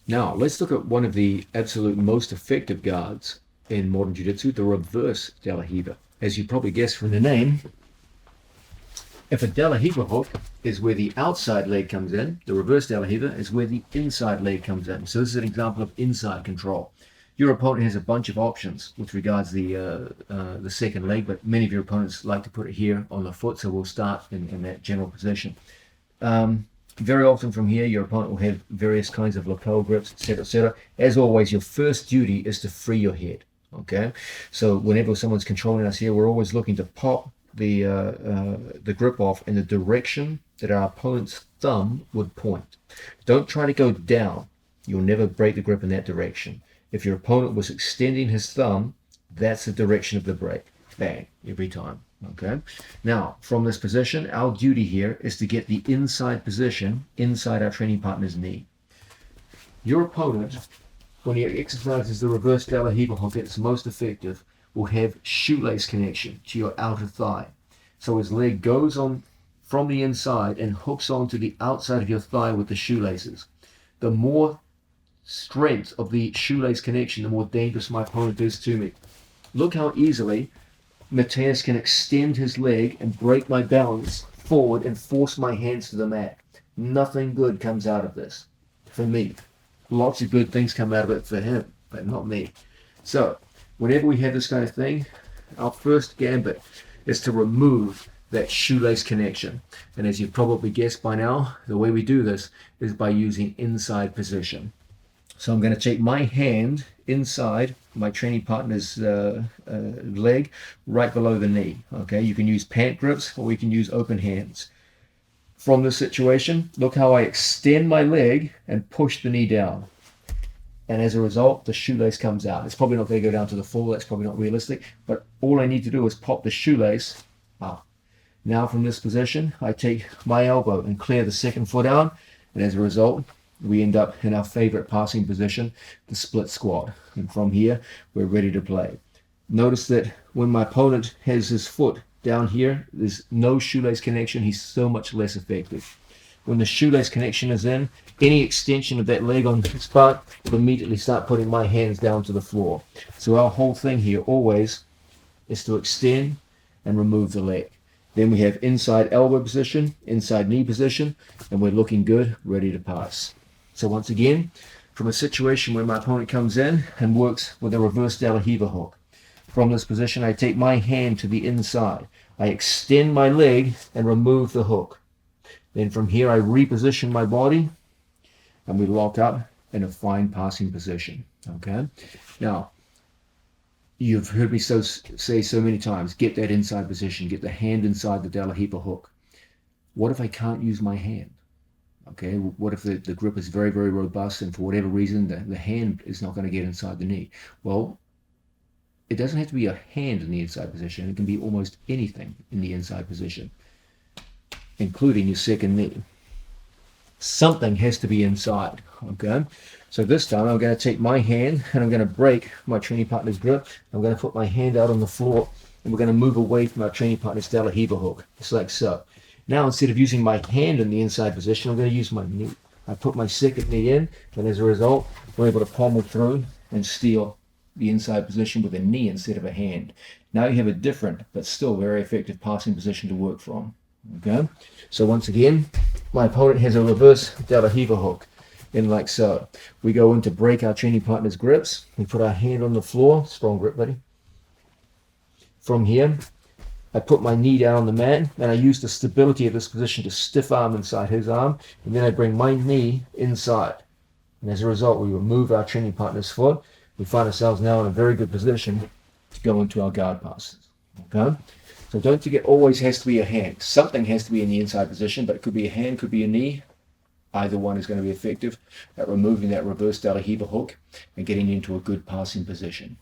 Now, let's look at one of the absolute most effective guards in modern jiu-jitsu, the reverse De La Riva. As you probably guessed from the name, if a De La Riva hook is where the outside leg comes in, the reverse De La Riva is where the inside leg comes in. So this is an example of inside control. Your opponent has a bunch of options with regards to the second leg, but many of your opponents like to put it here on the foot, so we'll start in that general position. Very often from here, your opponent will have various kinds of lapel grips, etc., etc. As always, your first duty is to free your head. Okay, so whenever someone's controlling us here, we're always looking to pop the grip off in the direction that our opponent's thumb would point. Don't try to go down. You'll never break the grip in that direction. If your opponent was extending his thumb, that's the direction of the break. Bang, every time. Okay. Now, from this position, our duty here is to get the inside position inside our training partner's knee. Your opponent, when he exercises the reverse De La Riva hook at its most effective, will have shoelace connection to your outer thigh. So his leg goes on from the inside and hooks onto the outside of your thigh with the shoelaces. The more strength of the shoelace connection, the more dangerous my opponent is to me. Look how easily Mateus can extend his leg and break my balance forward and force my hands to the mat. Nothing good comes out of this for me. Lots of good things come out of it for him, but not me. So whenever we have this kind of thing, our first gambit is to remove that shoelace connection. And as you've probably guessed by now, the way we do this is by using inside position. So I'm going to take my hand inside my training partner's leg, right below the knee. Okay, you can use pant grips or we can use open hands. From this situation, look how I extend my leg and push the knee down. And as a result, the shoelace comes out. It's probably not going to go down to the floor. That's probably not realistic. But all I need to do is pop the shoelace out. Now from this position, I take my elbow and clear the second foot out. And as a result, we end up in our favorite passing position, the split squat. And from here, we're ready to play. Notice that when my opponent has his foot down here, there's no shoelace connection. He's so much less effective. When the shoelace connection is in, any extension of that leg on his part will immediately start putting my hands down to the floor. So our whole thing here always is to extend and remove the leg. Then we have inside elbow position, inside knee position, and we're looking good, ready to pass. So once again, from a situation where my opponent comes in and works with a reverse De La Riva hook. From this position, I take my hand to the inside. I extend my leg and remove the hook. Then from here, I reposition my body and we lock up in a fine passing position. Okay. Now, you've heard me say so many times, get that inside position, get the hand inside the De La Riva hook. What if I can't use my hand? Okay, what if the grip is very, very robust and for whatever reason the hand is not going to get inside the knee? Well, it doesn't have to be a hand in the inside position. It can be almost anything in the inside position, including your second knee. Something has to be inside, okay? So this time I'm going to take my hand and I'm going to break my training partner's grip. I'm going to put my hand out on the floor and we're going to move away from our training partner's De La Riva hook, just like so. Now instead of using my hand in the inside position, I'm going to use my knee. I put my second knee in, and as a result, we're able to pommel through and steal the inside position with a knee instead of a hand. Now you have a different, but still very effective passing position to work from. Okay? So once again, my opponent has a reverse De La Riva hook, in like so. We go in to break our training partner's grips. We put our hand on the floor. Strong grip, buddy. From here, I put my knee down on the mat, and I use the stability of this position to stiff arm inside his arm, and then I bring my knee inside. And as a result, we remove our training partner's foot. We find ourselves now in a very good position to go into our guard passes. Okay? So don't forget, always has to be a hand. Something has to be in the inside position, but it could be a hand, could be a knee. Either one is going to be effective at removing that reverse De La Riva hook and getting into a good passing position.